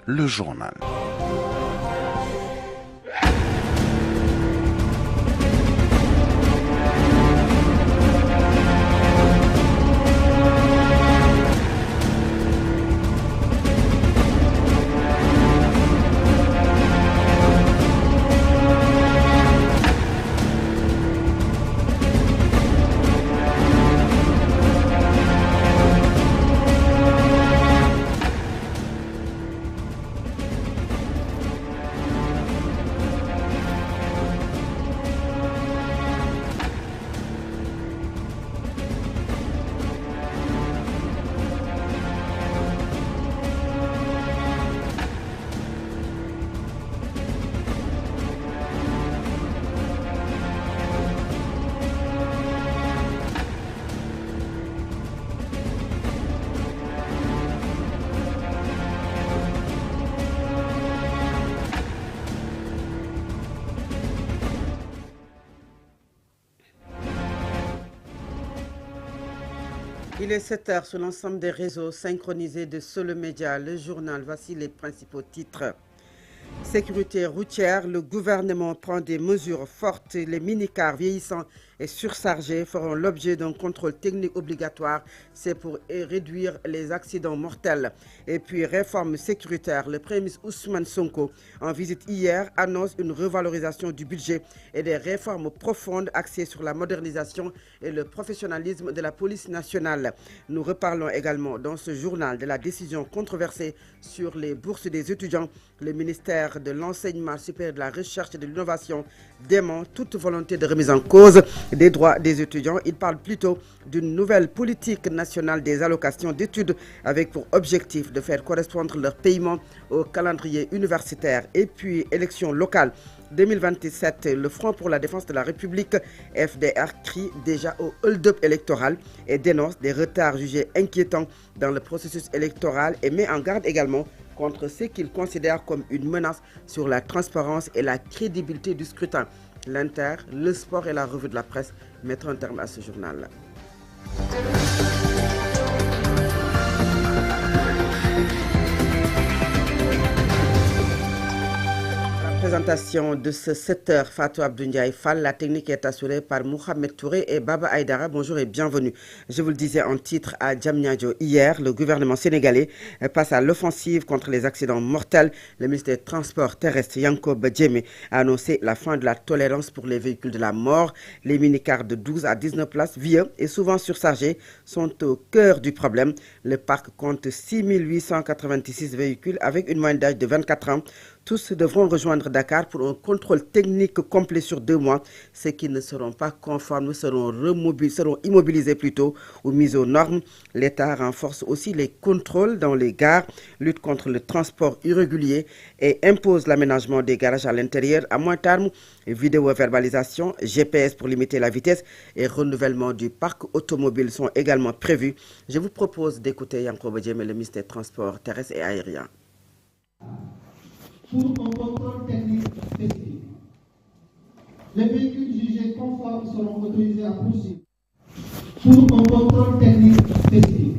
le journal. Il est 7 heures sur l'ensemble des réseaux synchronisés de Solo Média, le journal. Voici les principaux titres. Sécurité routière, le gouvernement prend des mesures fortes. Les minicars vieillissants et surchargés feront l'objet d'un contrôle technique obligatoire. C'est pour réduire les accidents mortels. Et puis, réforme sécuritaire. Le Premier ministre Ousmane Sonko, en visite hier, annonce une revalorisation du budget et des réformes profondes axées sur la modernisation et le professionnalisme de la police nationale. Nous reparlons également dans ce journal de la décision controversée sur les bourses des étudiants. Le ministère de l'Enseignement supérieur, de la Recherche et de l'Innovation dément toute volonté de remise en cause des droits des étudiants. Il parle plutôt d'une nouvelle politique nationale des allocations d'études avec pour objectif de faire correspondre leur paiement au calendrier universitaire. Et puis, élections locales 2027, le Front pour la défense de la République, FDR, crie déjà au hold-up électoral et dénonce des retards jugés inquiétants dans le processus électoral et met en garde également contre ce qu'il considère comme une menace sur la transparence et la crédibilité du scrutin. L'Inter, le sport et la revue de la presse mettront un terme à ce journal. Présentation de ce 7h, Fatou Abdoundiaï Fall. La technique est assurée par Mohamed Touré et Baba Aïdara. Bonjour et bienvenue. Je vous le disais en titre à Diamniadio hier, le gouvernement sénégalais passe à l'offensive contre les accidents mortels. Le ministre des Transports terrestres, Yankob Djemé, a annoncé la fin de la tolérance pour les véhicules de la mort. Les minicars de 12 à 19 places, vieux et souvent surchargés, sont au cœur du problème. Le parc compte 6 886 véhicules avec une moyenne d'âge de 24 ans. Tous devront rejoindre Dakar pour un contrôle technique complet sur 2 mois. Ceux qui ne seront pas conformes seront immobilisés plutôt ou mis aux normes. L'État renforce aussi les contrôles dans les gares, lutte contre le transport irrégulier et impose l'aménagement des garages à l'intérieur à moins terme. Vidéo-verbalisation, GPS pour limiter la vitesse et renouvellement du parc automobile sont également prévus. Je vous propose d'écouter Yankob Djemé, le ministre des Transports terrestres et aériens. Pour un contrôle technique spécifique. Les véhicules jugés conformes seront autorisés à poursuivre. Pour un contrôle technique spécifique.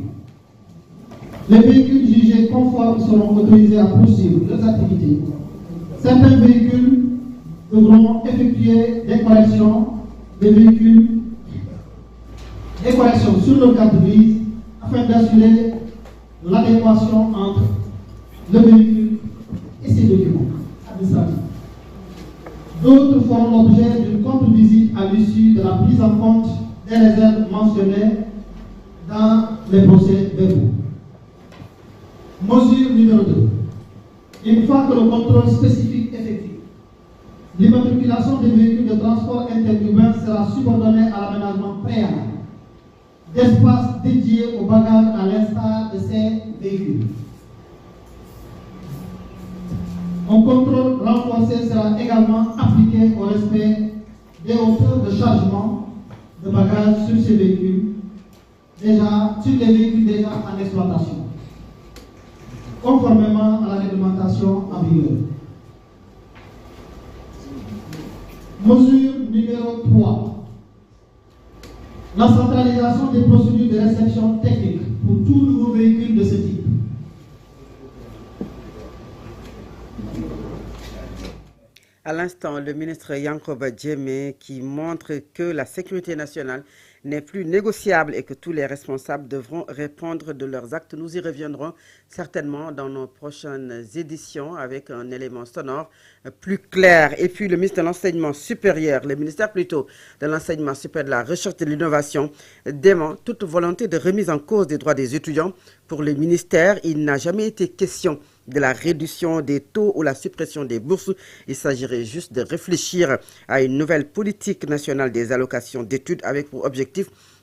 Les véhicules jugés conformes seront autorisés à poursuivre leurs activités. Certains véhicules devront effectuer des corrections sur le cadre grise afin d'assurer l'adéquation entre le véhicule et ces documents administratifs. D'autres feront l'objet d'une contre-visite à l'issue de la prise en compte des réserves mentionnées dans les procès-verbaux. Mesure numéro 2. Une fois que le contrôle spécifique effectif, l'immatriculation des véhicules de transport interurbain sera subordonnée à l'aménagement préalable d'espaces dédiés aux bagages à l'instar de ces véhicules. Un contrôle renforcé sera également appliqué au respect des hauteurs de chargement de bagages sur les véhicules déjà en exploitation, conformément à la réglementation en vigueur. Mesure numéro 3. La centralisation des procédures de réception technique pour tout nouveau véhicule de ce type. À l'instant, le ministre Yankoba Diémé qui montre que la sécurité nationale n'est plus négociable et que tous les responsables devront répondre de leurs actes. Nous y reviendrons certainement dans nos prochaines éditions avec un élément sonore plus clair. Et puis le ministre de l'Enseignement supérieur, le ministère plutôt de l'Enseignement supérieur, de la Recherche et de l'Innovation dément toute volonté de remise en cause des droits des étudiants. Pour le ministère, il n'a jamais été question de la réduction des taux ou la suppression des bourses. Il s'agirait juste de réfléchir à une nouvelle politique nationale des allocations d'études avec pour objectif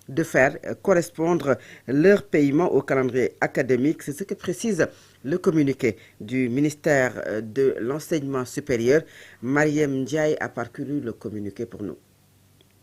de faire correspondre leur paiement au calendrier académique. C'est ce que précise le communiqué du ministère de l'Enseignement supérieur. Mariem Ndiaye a parcouru le communiqué pour nous.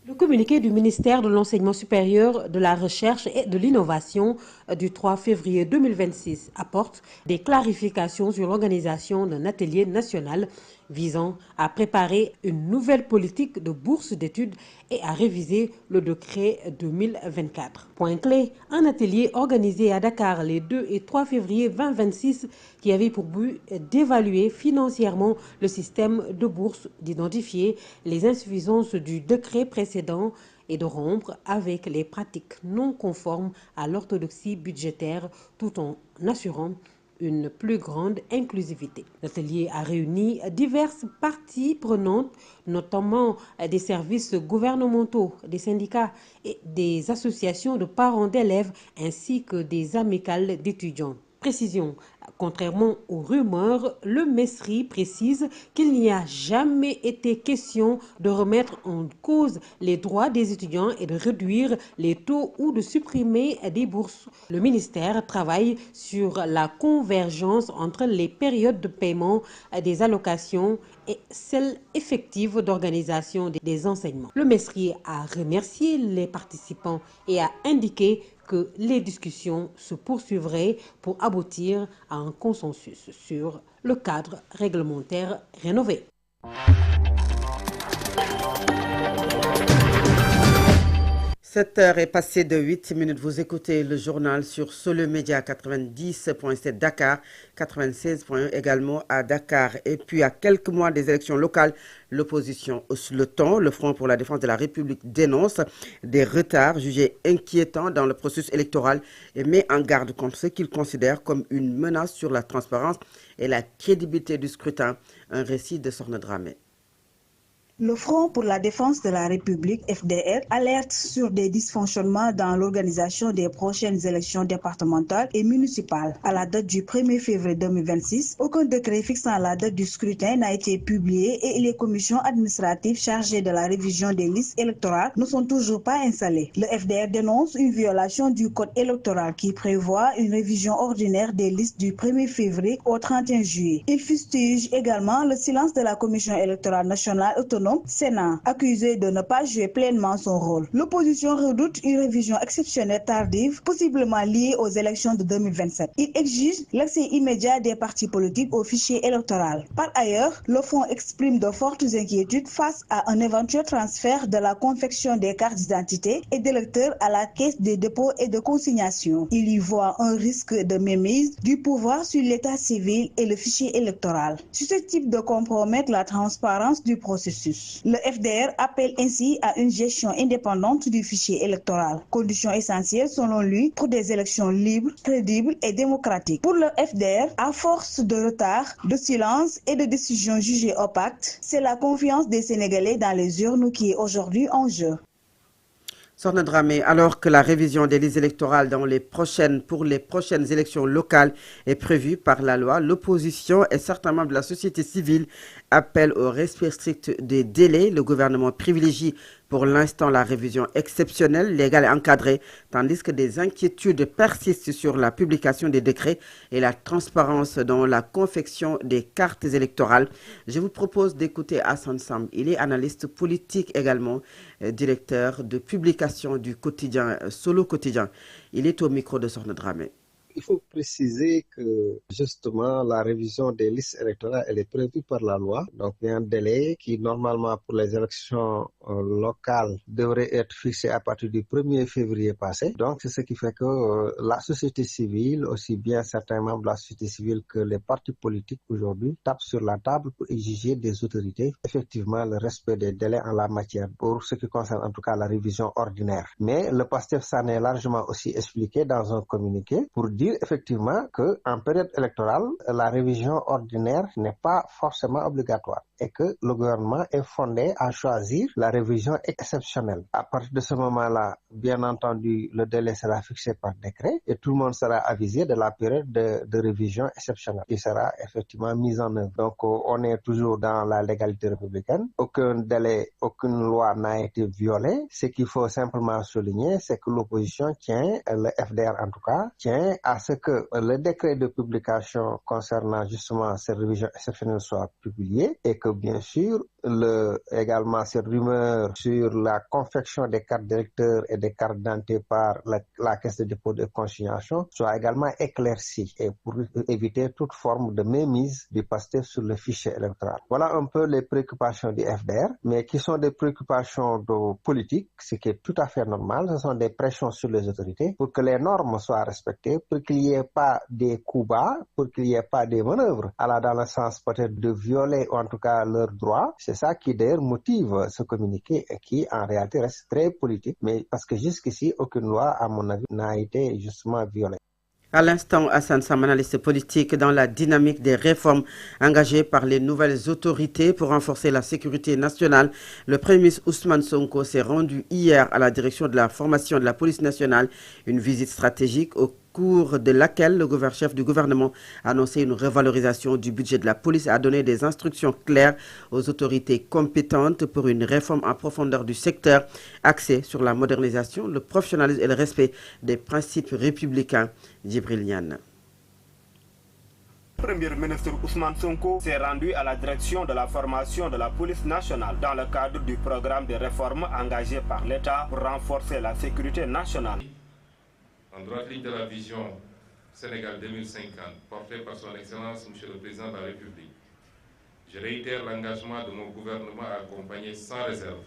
Le communiqué du ministère de l'Enseignement supérieur, de la Recherche et de l'Innovation du 3 février 2026 apporte des clarifications sur l'organisation d'un atelier national visant à préparer une nouvelle politique de bourse d'études et à réviser le décret 2024. Point clé, un atelier organisé à Dakar les 2 et 3 février 2026 qui avait pour but d'évaluer financièrement le système de bourse, d'identifier les insuffisances du décret précédent et de rompre avec les pratiques non conformes à l'orthodoxie budgétaire tout en assurant une plus grande inclusivité. L'atelier a réuni diverses parties prenantes, notamment des services gouvernementaux, des syndicats et des associations de parents d'élèves ainsi que des amicales d'étudiants. Précision, contrairement aux rumeurs, le MESRI précise qu'il n'y a jamais été question de remettre en cause les droits des étudiants et de réduire les taux ou de supprimer des bourses. Le ministère travaille sur la convergence entre les périodes de paiement des allocations et celles effectives d'organisation des enseignements. Le MESRI a remercié les participants et a indiqué que les discussions se poursuivraient pour aboutir à un consensus sur le cadre réglementaire rénové. 7h est passée de 8 minutes. Vous écoutez le journal sur Solo Média 90.7 Dakar, 96.1 également à Dakar. Et puis à quelques mois des élections locales, l'opposition hausse le ton. Le Front pour la défense de la République dénonce des retards jugés inquiétants dans le processus électoral et met en garde contre ce qu'il considère comme une menace sur la transparence et la crédibilité du scrutin. Un récit de Sorne Dramé. Le Front pour la défense de la République, FDR, alerte sur des dysfonctionnements dans l'organisation des prochaines élections départementales et municipales. À la date du 1er février 2026, aucun décret fixant la date du scrutin n'a été publié et les commissions administratives chargées de la révision des listes électorales ne sont toujours pas installées. Le FDR dénonce une violation du code électoral qui prévoit une révision ordinaire des listes du 1er février au 31 juillet. Il fustige également le silence de la Commission électorale nationale autonome Sénat, accusé de ne pas jouer pleinement son rôle. L'opposition redoute une révision exceptionnelle tardive, possiblement liée aux élections de 2027. Il exige l'accès immédiat des partis politiques au fichier électoral. Par ailleurs, le Front exprime de fortes inquiétudes face à un éventuel transfert de la confection des cartes d'identité et d'électeurs à la Caisse des dépôts et de consignation. Il y voit un risque de mainmise du pouvoir sur l'état civil et le fichier électoral, susceptible de compromettre la transparence du processus. Le FDR appelle ainsi à une gestion indépendante du fichier électoral, condition essentielle selon lui pour des élections libres, crédibles et démocratiques. Pour le FDR, à force de retard, de silence et de décisions jugées opaques, c'est la confiance des Sénégalais dans les urnes qui est aujourd'hui en jeu. Sorne Dramé, alors que la révision des listes électorales pour les prochaines élections locales est prévue par la loi, l'opposition et certains membres de la société civile appellent au respect strict des délais. Le gouvernement privilégie pour l'instant la révision exceptionnelle, légale et encadrée, tandis que des inquiétudes persistent sur la publication des décrets et la transparence dans la confection des cartes électorales. Je vous propose d'écouter Hassan Sam. Il est analyste politique également, directeur de publication du quotidien Solo Quotidien. Il est au micro de Sorne Dramé. Il faut préciser que justement la révision des listes électorales, elle est prévue par la loi. Donc il y a un délai qui normalement pour les élections locales devrait être fixé à partir du 1er février passé. Donc c'est ce qui fait que la société civile, aussi bien certains membres de la société civile que les partis politiques aujourd'hui tapent sur la table pour exiger des autorités effectivement le respect des délais en la matière pour ce qui concerne en tout cas la révision ordinaire. Mais le PASTEF s'en est largement aussi expliqué dans un communiqué pour dire effectivement qu'en période électorale, la révision ordinaire n'est pas forcément obligatoire et que le gouvernement est fondé à choisir la révision exceptionnelle. À partir de ce moment-là, bien entendu, le délai sera fixé par décret et tout le monde sera avisé de la période de révision exceptionnelle qui sera effectivement mise en œuvre. Donc, on est toujours dans la légalité républicaine. Aucun délai, aucune loi n'a été violée. Ce qu'il faut simplement souligner, c'est que l'opposition tient, le FDR en tout cas, tient à ce que le décret de publication concernant justement cette révision exceptionnelle soit publié et que bien sûr, également cette rumeur sur la confection des cartes d'électeurs et des cartes d'identité par la Caisse de dépôt de consignation soit également éclaircie et pour éviter toute forme de mainmise du PASTEF sur le fichier électoral. Voilà un peu les préoccupations du FDR, mais qui sont des préoccupations politiques, ce qui est tout à fait normal. Ce sont des pressions sur les autorités pour que les normes soient respectées, pour qu'il n'y ait pas des coups bas, pour qu'il n'y ait pas des manœuvres, dans le sens peut-être de violer en tout cas leurs droits. C'est ça qui d'ailleurs motive ce communiqué et qui en réalité reste très politique, mais parce que jusqu'ici, aucune loi, à mon avis, n'a été justement violée. À l'instant, Hassan Sam, analyste politique, dans la dynamique des réformes engagées par les nouvelles autorités pour renforcer la sécurité nationale, le Premier ministre Ousmane Sonko s'est rendu hier à la direction de la formation de la police nationale, une visite stratégique au cours de laquelle le chef du gouvernement a annoncé une revalorisation du budget de la police et a donné des instructions claires aux autorités compétentes pour une réforme en profondeur du secteur axée sur la modernisation, le professionnalisme et le respect des principes républicains. Djibril Niane. Le Premier ministre Ousmane Sonko s'est rendu à la direction de la formation de la police nationale dans le cadre du programme de réforme engagé par l'État pour renforcer la sécurité nationale. En droite ligne de la vision Sénégal 2050 portée par son Excellence Monsieur le Président de la République, je réitère l'engagement de mon gouvernement à accompagner sans réserve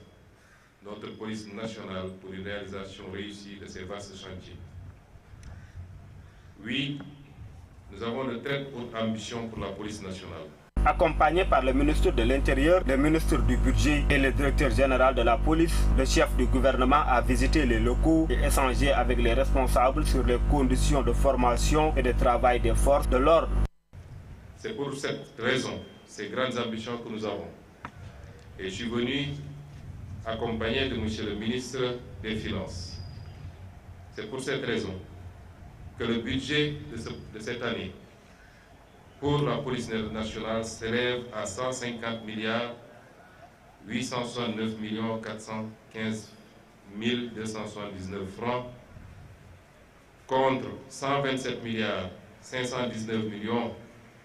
notre police nationale pour une réalisation réussie de ces vastes chantiers. Oui, nous avons de très hautes ambitions pour la police nationale. Accompagné par le ministre de l'Intérieur, le ministre du Budget et le directeur général de la police, le chef du gouvernement a visité les locaux et échangé avec les responsables sur les conditions de formation et de travail des forces de l'ordre. C'est pour cette raison, ces grandes ambitions que nous avons. Et je suis venu accompagné de monsieur le ministre des Finances. C'est pour cette raison que le budget de cette année pour la police nationale s'élève à 150 milliards 869 415 279 francs contre 127 milliards 519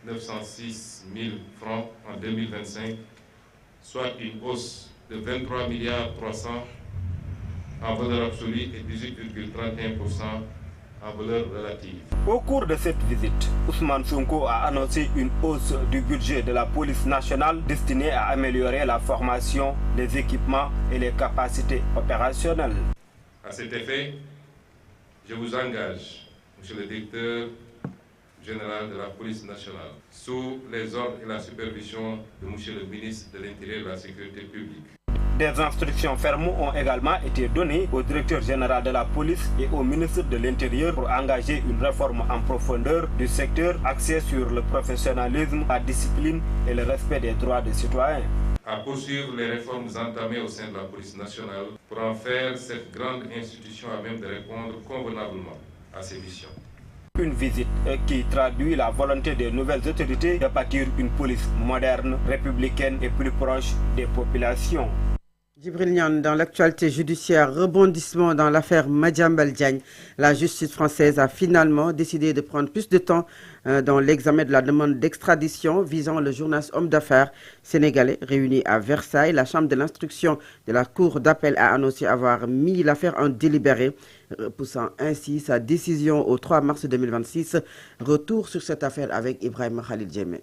906 000 francs en 2025, soit une hausse de 23 milliards 300 en valeur absolue et 18,31% en valeur relative. Au cours de cette visite, Ousmane Sonko a annoncé une hausse du budget de la police nationale destinée à améliorer la formation, les équipements et les capacités opérationnelles. À cet effet, je vous engage, Monsieur le directeur général de la police nationale, sous les ordres et la supervision de Monsieur le ministre de l'Intérieur et de la Sécurité publique. Des instructions fermes ont également été données au directeur général de la police et au ministre de l'Intérieur pour engager une réforme en profondeur du secteur axée sur le professionnalisme, la discipline et le respect des droits des citoyens. À poursuivre les réformes entamées au sein de la police nationale pour en faire cette grande institution à même de répondre convenablement à ses missions. Une visite qui traduit la volonté des nouvelles autorités de bâtir une police moderne, républicaine et plus proche des populations. Djibril Niane, dans l'actualité judiciaire, rebondissement dans l'affaire Madiambal Diagne. La justice française a finalement décidé de prendre plus de temps dans l'examen de la demande d'extradition visant le journaliste homme d'affaires sénégalais réuni à Versailles. La chambre de l'instruction de la cour d'appel a annoncé avoir mis l'affaire en délibéré, poussant ainsi sa décision au 3 mars 2026. Retour sur cette affaire avec Ibrahim Khalil Djemé.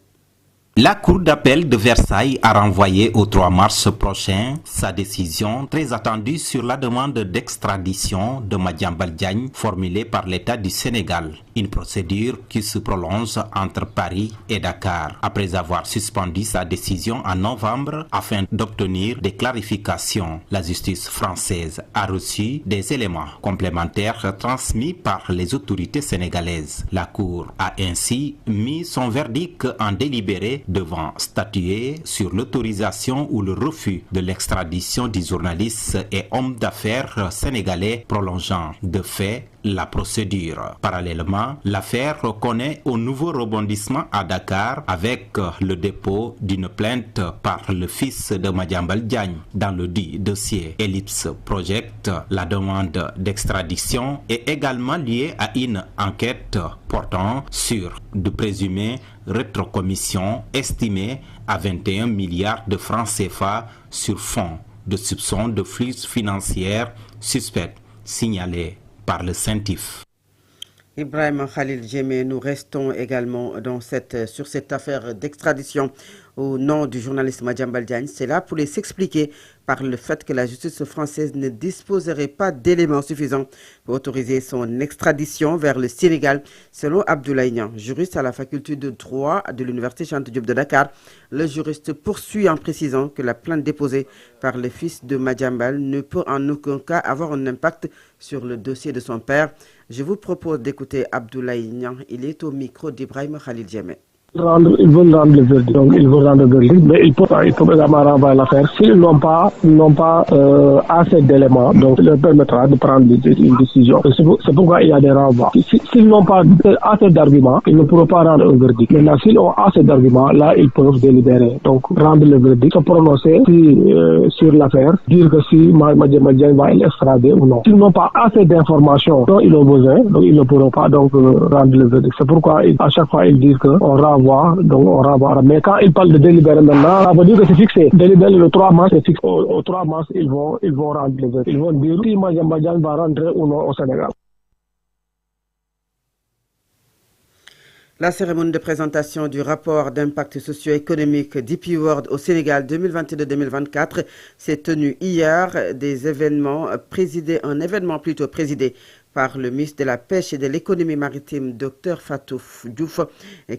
La Cour d'appel de Versailles a renvoyé au 3 mars prochain sa décision très attendue sur la demande d'extradition de Madiambal Diagne formulée par l'État du Sénégal. Une procédure qui se prolonge entre Paris et Dakar après avoir suspendu sa décision en novembre afin d'obtenir des clarifications. La justice française a reçu des éléments complémentaires transmis par les autorités sénégalaises. La Cour a ainsi mis son verdict en délibéré devant statuer sur l'autorisation ou le refus de l'extradition du journaliste et homme d'affaires sénégalais prolongeant de fait la procédure. Parallèlement, l'affaire connaît un nouveau rebondissement à Dakar avec le dépôt d'une plainte par le fils de Madiambal Diagne dans le dit dossier Ellipse Project. La demande d'extradition est également liée à une enquête portant sur de présumées rétrocommissions estimées à 21 milliards de francs CFA sur fond de soupçons de flux financiers suspects signalés par le CENTIF. Ibrahim Khalil Djemé, nous restons également sur cette affaire d'extradition au nom du journaliste Madiambal Diagne. C'est là pour s'expliquer par le fait que la justice française ne disposerait pas d'éléments suffisants pour autoriser son extradition vers le Sénégal. Selon Abdoulaye Niang, juriste à la faculté de droit de l'université Cheikh Anta Diop de Dakar, le juriste poursuit en précisant que la plainte déposée par le fils de Madiambal ne peut en aucun cas avoir un impact sur le dossier de son père. Je vous propose d'écouter Abdoulaye Niang. Il est au micro d'Ibrahim Khalil Djemé. Ils veulent rendre le verdict, donc ils vont rendre le verdict, mais il faut également renvoyer l'affaire. S'ils n'ont pas assez d'éléments, donc ça leur permettra de prendre une décision. C'est pourquoi il y a des renvois. S'ils n'ont pas assez d'arguments, ils ne pourront pas rendre un verdict. Maintenant, s'ils ont assez d'arguments, là, ils peuvent délibérer. Donc, rendre le verdict, se prononcer sur l'affaire, dire que si Madiambal Diagne va être extradé ou non. S'ils n'ont pas assez d'informations dont ils ont besoin, donc ils ne pourront pas donc rendre le verdict. C'est pourquoi à chaque fois ils disent qu'on renvoie. Donc on renvoie. Mais quand ils parlent de délibérer maintenant, ça veut dire que c'est fixé. Délibérer le 3 mars, c'est fixé. Au 3 mars, ils vont rendre le verdict. Ils vont dire si Madiambal Diagne va rentrer ou non au Sénégal. La cérémonie de présentation du rapport d'impact socio-économique DP World au Sénégal 2022-2024 s'est tenue hier. Un événement présidé par le ministre de la Pêche et de l'économie maritime, Dr Fatou Diouf,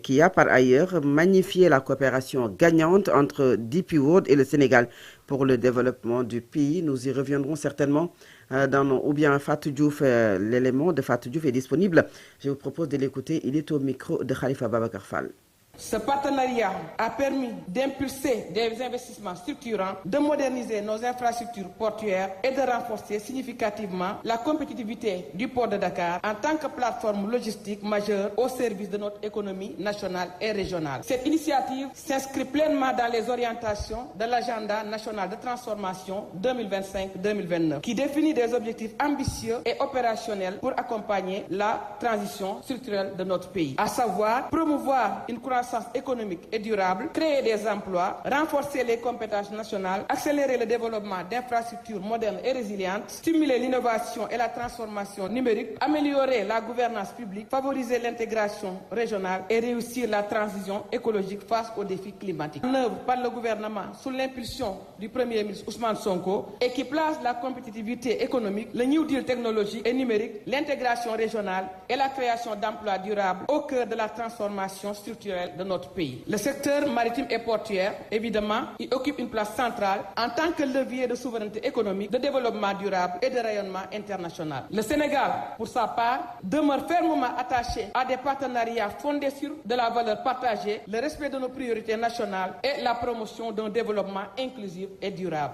qui a par ailleurs magnifié la coopération gagnante entre DP World et le Sénégal pour le développement du pays. Nous y reviendrons certainement ou bien Fatou Diouf, l'élément de Fatou Diouf est disponible. Je vous propose de l'écouter. Il est au micro de Khalifa Babacar Fall. Ce partenariat a permis d'impulser des investissements structurants, de moderniser nos infrastructures portuaires et de renforcer significativement la compétitivité du port de Dakar en tant que plateforme logistique majeure au service de notre économie nationale et régionale. Cette initiative s'inscrit pleinement dans les orientations de l'agenda national de transformation 2025-2029 qui définit des objectifs ambitieux et opérationnels pour accompagner la transition structurelle de notre pays, à savoir promouvoir une croissance économique et durable, créer des emplois, renforcer les compétences nationales, accélérer le développement d'infrastructures modernes et résilientes, stimuler l'innovation et la transformation numérique, améliorer la gouvernance publique, favoriser l'intégration régionale et réussir la transition écologique face aux défis climatiques. En œuvre par le gouvernement sous l'impulsion du Premier ministre Ousmane Sonko et qui place la compétitivité économique, le New Deal technologique et numérique, l'intégration régionale et la création d'emplois durables au cœur de la transformation structurelle de notre pays. Le secteur maritime et portuaire, évidemment, y occupe une place centrale en tant que levier de souveraineté économique, de développement durable et de rayonnement international. Le Sénégal, pour sa part, demeure fermement attaché à des partenariats fondés sur de la valeur partagée, le respect de nos priorités nationales et la promotion d'un développement inclusif et durable.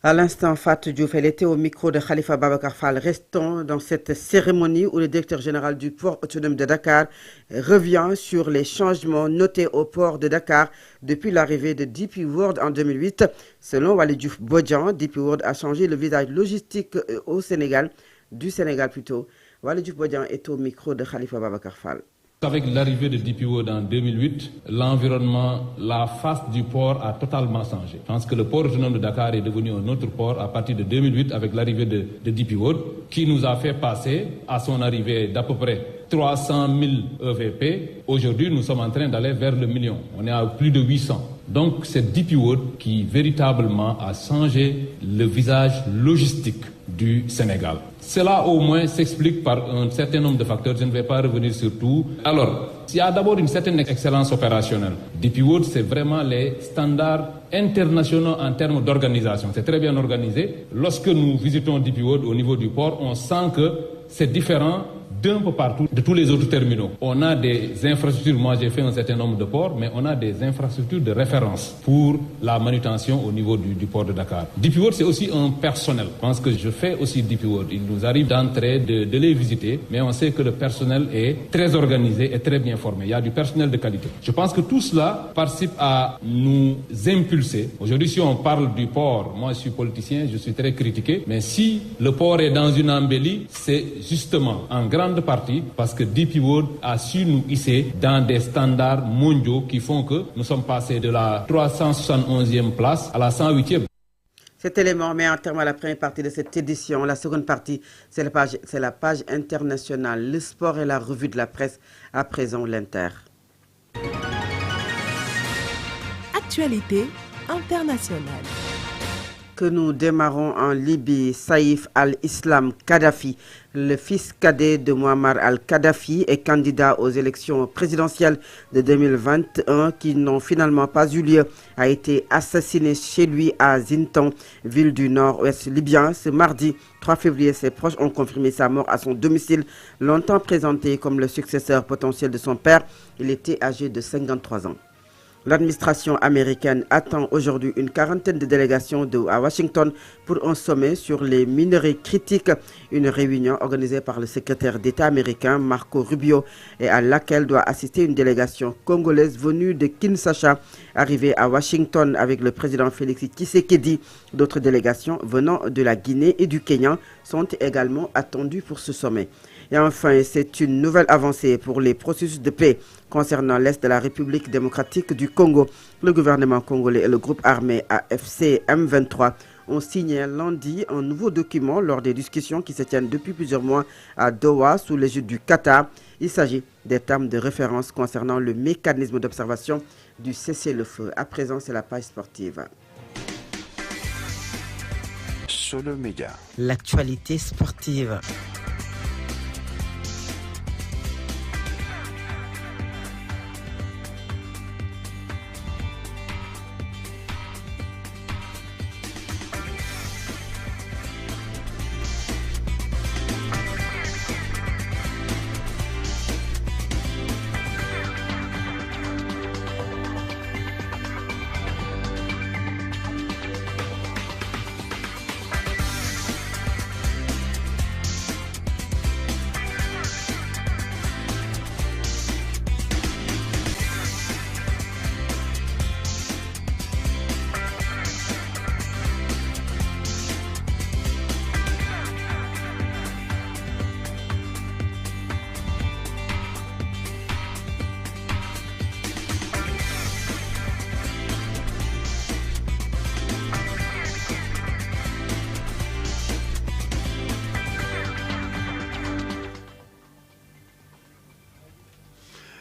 À l'instant, Fatou Diouf, elle était au micro de Khalifa Babacar Fall. Restons dans cette cérémonie où le directeur général du port autonome de Dakar revient sur les changements notés au port de Dakar depuis l'arrivée de DP World en 2008. Selon Waly Diouf Bodian, DP World a changé le visage logistique du Sénégal plutôt. Waly Diouf Bodian est au micro de Khalifa Babacar Fall. Avec l'arrivée de DP World en 2008, l'environnement, la face du port a totalement changé. Je pense que le port autonome de Dakar est devenu un autre port à partir de 2008 avec l'arrivée de DP World, qui nous a fait passer à son arrivée d'à peu près 300 000 EVP. Aujourd'hui, nous sommes en train d'aller vers le million. On est à plus de 800. Donc, c'est DP World qui véritablement a changé le visage logistique du Sénégal. Cela au moins s'explique par un certain nombre de facteurs, je ne vais pas revenir sur tout. Alors, il y a d'abord une certaine excellence opérationnelle. DP World, c'est vraiment les standards internationaux en termes d'organisation. C'est très bien organisé. Lorsque nous visitons DP World au niveau du port, on sent que c'est différent d'un peu partout de tous les autres terminaux. On a des infrastructures, moi j'ai fait un certain nombre de ports, mais on a des infrastructures de référence pour la manutention au niveau du port de Dakar. DP World, c'est aussi un personnel. Je pense que je fais aussi DP World. Il nous arrive d'entrer, de les visiter, mais on sait que le personnel est très organisé et très bien formé. Il y a du personnel de qualité. Je pense que tout cela participe à nous impulser. Aujourd'hui, si on parle du port, moi je suis politicien, je suis très critiqué, mais si le port est dans une embellie, c'est justement en grande partie parce que DP World a su nous hisser dans des standards mondiaux qui font que nous sommes passés de la 371e place à la 108e. Cet élément met un terme à la première partie de cette édition. La seconde partie, c'est la page internationale, le sport et la revue de la presse. À présent, l'Inter. Actualité internationale. Que nous démarrons en Libye. Saïf al-Islam Kadhafi, le fils cadet de Muammar al-Kadhafi, est candidat aux élections présidentielles de 2021 qui n'ont finalement pas eu lieu, a été assassiné chez lui à Zintan, ville du nord-ouest libyen. Ce mardi 3 février, ses proches ont confirmé sa mort à son domicile, longtemps présenté comme le successeur potentiel de son père. Il était âgé de 53 ans. L'administration américaine attend aujourd'hui une quarantaine de délégations à Washington pour un sommet sur les minerais critiques, une réunion organisée par le secrétaire d'État américain Marco Rubio et à laquelle doit assister une délégation congolaise venue de Kinshasa, arrivée à Washington avec le président Félix Tshisekedi. D'autres délégations venant de la Guinée et du Kenya sont également attendues pour ce sommet. Et enfin, c'est une nouvelle avancée pour les processus de paix concernant l'Est de la République démocratique du Congo. Le gouvernement congolais et le groupe armé AFC M23 ont signé lundi un nouveau document lors des discussions qui se tiennent depuis plusieurs mois à Doha sous l'égide du Qatar. Il s'agit des termes de référence concernant le mécanisme d'observation du cessez-le-feu. À présent, c'est la page sportive. Solo Média. L'actualité sportive.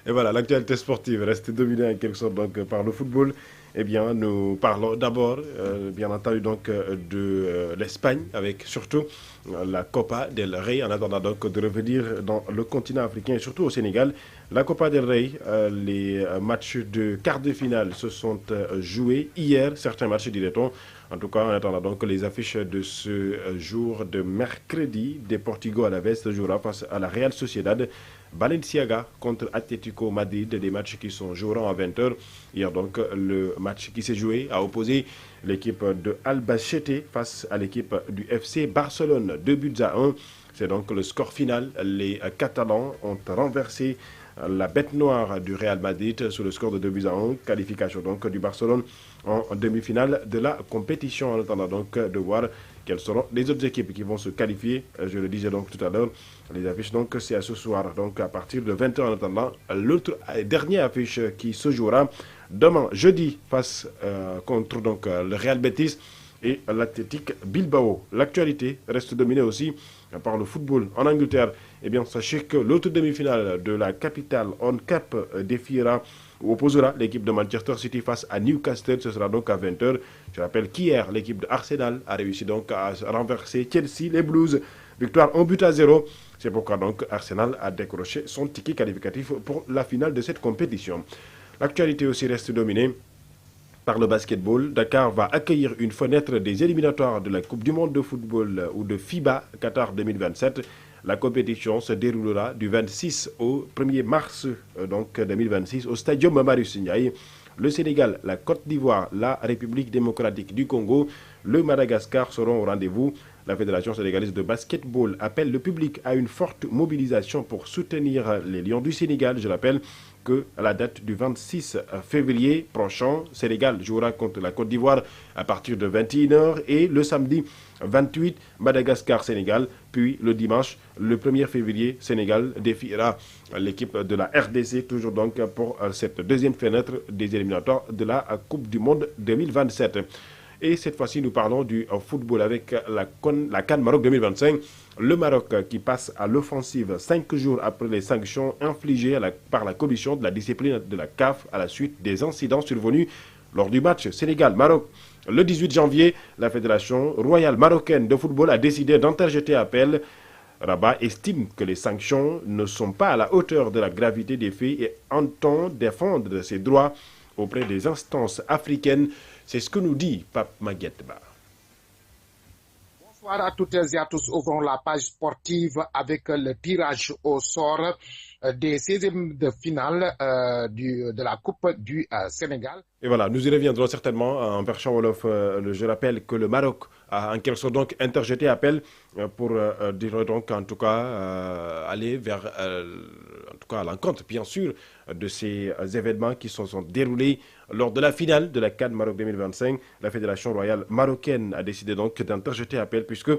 Et voilà, l'actualité sportive reste dominée en quelque sorte donc, par le football. Eh bien, nous parlons d'abord, bien entendu, donc, de l'Espagne, avec surtout la Copa del Rey, en attendant donc de revenir dans le continent africain et surtout au Sénégal. La Copa del Rey, les matchs de quart de finale se sont joués hier, certains matchs dirait-on. En tout cas, en attendant donc les affiches de ce jour de mercredi, Deportivo Alavés jouera face à la Real Sociedad. Balenciaga contre Atlético Madrid, des matchs qui sont joués à 20h. Hier donc le match qui s'est joué a opposé l'équipe de Albacete face à l'équipe du FC Barcelone, 2-1. C'est donc le score final. Les Catalans ont renversé la bête noire du Real Madrid sur le score de 2-1. Qualification donc du Barcelone en demi-finale de la compétition. En attendant donc de voir quelles seront les autres équipes qui vont se qualifier. Je le disais donc tout à l'heure, les affiches donc c'est à ce soir, donc à partir de 20h. En attendant, l'autre dernière affiche qui se jouera demain jeudi face contre donc le Real Betis et l'Athletic Bilbao. L'actualité reste dominée aussi par le football en Angleterre. Eh bien, sachez que l'autre demi-finale de la capitale on Cup défiera ou opposera l'équipe de Manchester City face à Newcastle. Ce sera donc à 20h. Je rappelle qu'hier, l'équipe de Arsenal a réussi donc à renverser Chelsea, les Blues. Victoire 1-0. C'est pourquoi donc Arsenal a décroché son ticket qualificatif pour la finale de cette compétition. L'actualité aussi reste dominée par le basketball. Dakar va accueillir une fenêtre des éliminatoires de la Coupe du Monde de football ou de FIBA Qatar 2027. La compétition se déroulera du 26 au 1er mars donc 2026 au Stadium Marius Ndiaye. Le Sénégal, la Côte d'Ivoire, la République démocratique du Congo, le Madagascar seront au rendez-vous. La Fédération sénégalaise de basketball appelle le public à une forte mobilisation pour soutenir les Lions du Sénégal. Je rappelle que à la date du 26 février prochain, Sénégal jouera contre la Côte d'Ivoire à partir de 21h et le samedi 28, Madagascar-Sénégal, puis le dimanche, le 1er février, Sénégal défiera l'équipe de la RDC, toujours donc pour cette deuxième fenêtre des éliminatoires de la Coupe du Monde 2027. Et cette fois-ci, nous parlons du football avec la CAN Maroc 2025. Le Maroc qui passe à l'offensive 5 jours après les sanctions infligées par la commission de la discipline de la CAF à la suite des incidents survenus lors du match Sénégal-Maroc. Le 18 janvier, la Fédération royale marocaine de football a décidé d'interjeter appel. Rabat estime que les sanctions ne sont pas à la hauteur de la gravité des faits et entend défendre ses droits auprès des instances africaines. C'est ce que nous dit Pape Maguette Ba. Bonsoir à toutes et à tous. Ouvrons la page sportive avec le tirage au sort des 16e de finale de la Coupe du Sénégal. Et voilà, nous y reviendrons certainement en version Wolof. Je rappelle que le Maroc a en quelque sorte donc interjeté appel pour dire donc en tout cas aller vers en tout cas à l'encontre bien sûr de ces événements qui se sont déroulés lors de la finale de la CAN Maroc 2025. La Fédération royale marocaine a décidé donc d'interjeter appel puisque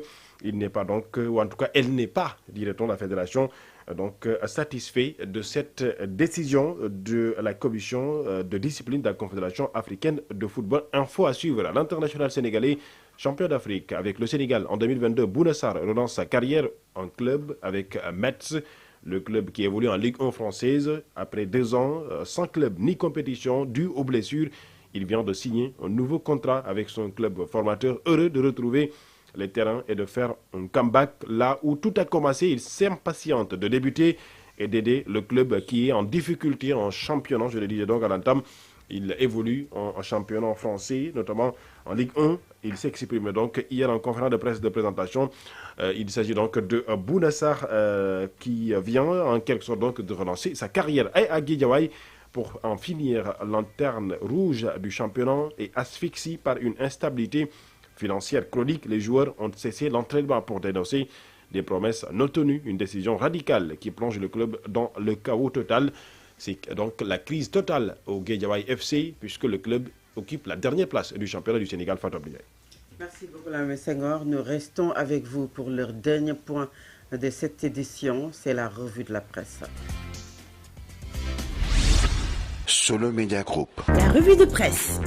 il n'est pas donc, ou en tout cas elle n'est pas, dirait-on, la Fédération donc satisfait de cette décision de la commission de discipline de la Confédération africaine de football. Info à suivre. L'international sénégalais champion d'Afrique avec le Sénégal en 2022, Bouna Sarr relance sa carrière en club avec Metz, le club qui évolue en Ligue 1 française. Après 2 ans sans club ni compétition dû aux blessures, il vient de signer un nouveau contrat avec son club formateur, heureux de retrouver les terrains et de faire un comeback là où tout a commencé. Il s'impatiente de débuter et d'aider le club qui est en difficulté en championnat. Je le disais donc à l'entame, il évolue en championnat français, notamment en Ligue 1. Il s'exprime donc hier en conférence de presse de présentation. Il s'agit donc de Bouna Sarr qui vient en quelque sorte donc de relancer sa carrière à Guédiawaye pour en finir lanterne rouge du championnat et asphyxie par une instabilité financière chronique. Les joueurs ont cessé l'entraînement pour dénoncer des promesses non tenues, une décision radicale qui plonge le club dans le chaos total. C'est donc la crise totale au Guédiawaye FC puisque le club occupe la dernière place du championnat du Sénégal. Fatou Abdoulaye. Merci beaucoup, Lamé Senghor. Nous restons avec vous pour le dernier point de cette édition. C'est la revue de la presse. Solo Media Group. La revue de presse.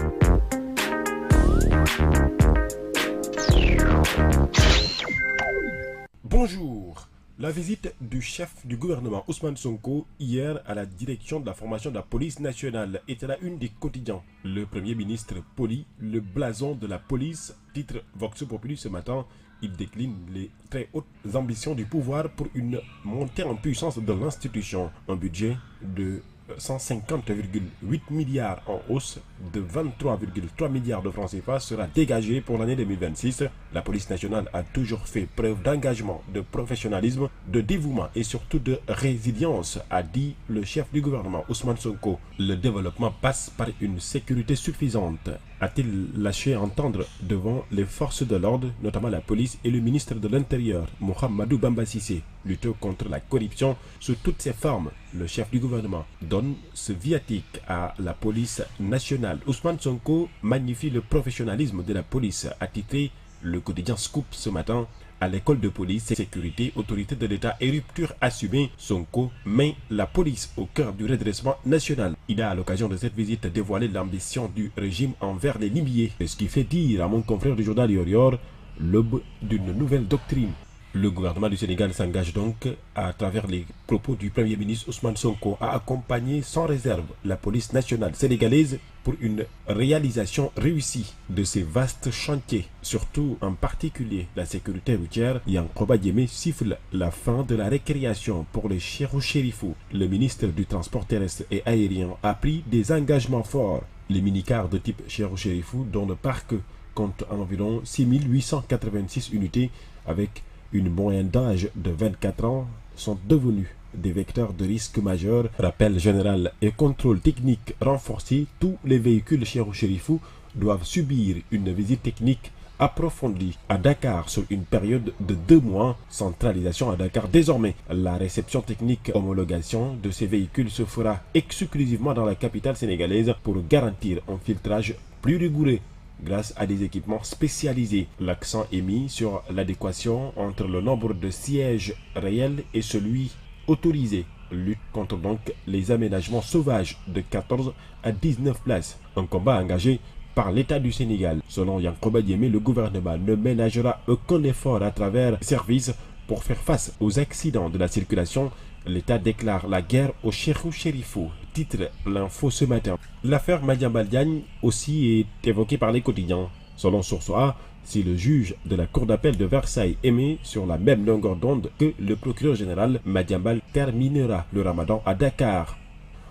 Bonjour. La visite du chef du gouvernement Ousmane Sonko hier à la direction de la formation de la police nationale était la une des quotidiens. Le premier ministre polit le blason de la police, titre Vox Populi ce matin. Il décline les très hautes ambitions du pouvoir pour une montée en puissance de l'institution. Un budget de 150,8 milliards en hausse de 23,3 milliards de francs CFA sera dégagé pour l'année 2026. La police nationale a toujours fait preuve d'engagement, de professionnalisme, de dévouement et surtout de résilience, a dit le chef du gouvernement Ousmane Sonko. Le développement passe par une sécurité suffisante, a-t-il lâché entendre devant les forces de l'ordre, notamment la police et le ministre de l'Intérieur, Mohamedou Bamba Cissé. Lutter contre la corruption sous toutes ses formes, le chef du gouvernement donne ce viatique à la police nationale. Ousmane Sonko magnifie le professionnalisme de la police, a titré le quotidien Scoop ce matin. À l'école de police, sécurité, autorité de l'État et rupture assumée, Sonko met la police au cœur du redressement national. Il a à l'occasion de cette visite dévoilé l'ambition du régime envers les limiers, ce qui fait dire à mon confrère du journal Yoor l'aube d'une nouvelle doctrine. Le gouvernement du Sénégal s'engage donc, à travers les propos du Premier ministre Ousmane Sonko, à accompagner sans réserve la police nationale sénégalaise pour une réalisation réussie de ces vastes chantiers, surtout en particulier la sécurité routière. Yankoba Diémé siffle la fin de la récréation pour les Cheikhou Chérifou. Le ministre du Transport terrestre et aérien a pris des engagements forts. Les minicars de type Cheikhou Chérifou, dont le parc compte environ 6886 unités avec une moyenne d'âge de 24 ans, sont devenus des vecteurs de risque majeur. Rappel général et contrôle technique renforcé, tous les véhicules Cheikhou Chérifou doivent subir une visite technique approfondie à Dakar sur une période de 2 mois. Centralisation à Dakar désormais. La réception technique homologation de ces véhicules se fera exclusivement dans la capitale sénégalaise pour garantir un filtrage plus rigoureux grâce à des équipements spécialisés. L'accent est mis sur l'adéquation entre le nombre de sièges réels et celui autorisé. Lutte contre donc les aménagements sauvages de 14 à 19 places. Un combat engagé par l'État du Sénégal. Selon Yankoba Diémé, le gouvernement ne ménagera aucun effort à travers services pour faire face aux accidents de la circulation. L'État déclare la guerre au Cheikhou Chérifou, titre l'info ce matin. L'affaire Madiambal Diagne aussi est évoquée par les quotidiens. Selon Source A, si le juge de la Cour d'appel de Versailles émet sur la même longueur d'onde que le procureur général, Madiambal terminera le ramadan à Dakar.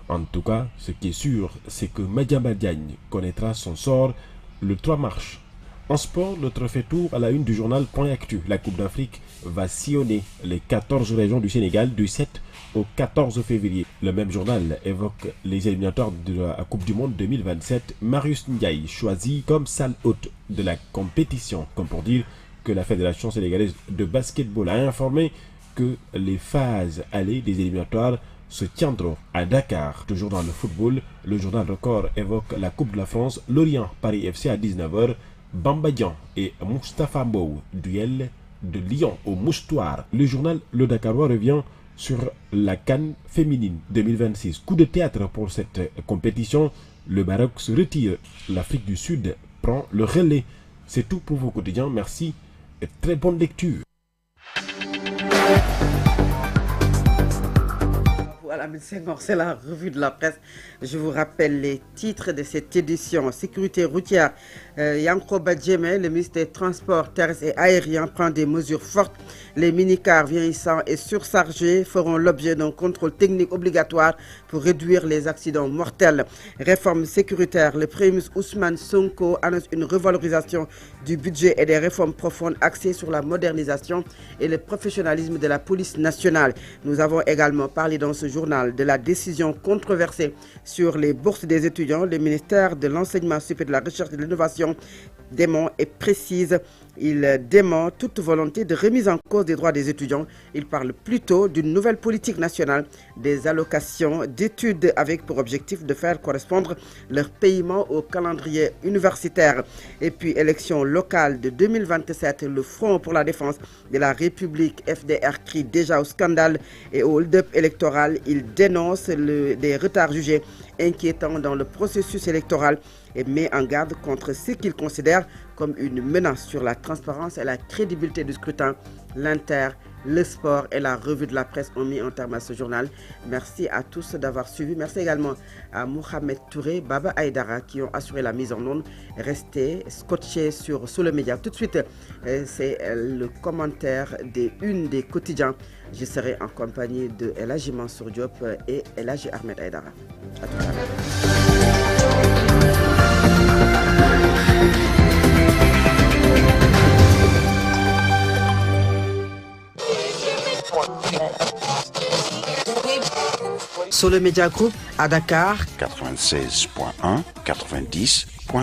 En tout cas, ce qui est sûr, c'est que Madiambal Diagne connaîtra son sort le 3 mars. En sport, le trophée Tour à la une du journal Point Actu. La Coupe d'Afrique va sillonner les 14 régions du Sénégal du 7 au 14 février. Le même journal évoque les éliminatoires de la Coupe du Monde 2027. Marius Ndiaye choisi comme salle haute de la compétition, comme pour dire que la Fédération sénégalaise de basketball a informé que les phases allées des éliminatoires se tiendront à Dakar. Toujours dans le football, le journal Record évoque la Coupe de la France, Lorient Paris FC à 19h. Bamba Dian et Moustapha Mbow, duel de Lyon au Moustoir. Le journal Le Dakarois revient sur la CAN féminine 2026. Coup de théâtre pour cette compétition. Le Maroc se retire. L'Afrique du Sud prend le relais. C'est tout pour vos quotidiens. Merci et très bonne lecture. Voilà, M. Senghor, c'est la revue de la presse. Je vous rappelle les titres de cette édition. Sécurité routière, Yankoba Diémé, le ministre des Transports terrestres et aériens, prend des mesures fortes. Les minicars vieillissants et surchargés feront l'objet d'un contrôle technique obligatoire pour réduire les accidents mortels. Réforme sécuritaire, le Premier ministre Ousmane Sonko annonce une revalorisation du budget et des réformes profondes axées sur la modernisation et le professionnalisme de la police nationale. Nous avons également parlé dans ce journal de la décision controversée sur les bourses des étudiants. Le ministère de l'Enseignement supérieur, de la Recherche et de l'Innovation dément et précise. Il dément toute volonté de remise en cause des droits des étudiants. Il parle plutôt d'une nouvelle politique nationale des allocations d'études avec pour objectif de faire correspondre leur paiement au calendrier universitaire. Et puis, élection locale de 2027, le Front pour la défense de la République, FDR, crie déjà au scandale et au hold-up électoral. Il dénonce des retards jugés inquiétants dans le processus électoral et met en garde contre ce qu'il considère comme une menace sur la transparence et la crédibilité du scrutin l'Inter, le sport et la revue de la presse ont mis un terme à ce journal. Merci à tous d'avoir suivi. Merci également à Mohamed Touré, Baba Aïdara qui ont assuré la mise en onde. Restez scotchés sur le média. Tout de suite, c'est le commentaire des unes des quotidiens. Je serai en compagnie de El Hadji Mansour Diop et El Hadji Ahmed Aïdara. À tout à l'heure. Sur le Média Group à Dakar 96.1, 90.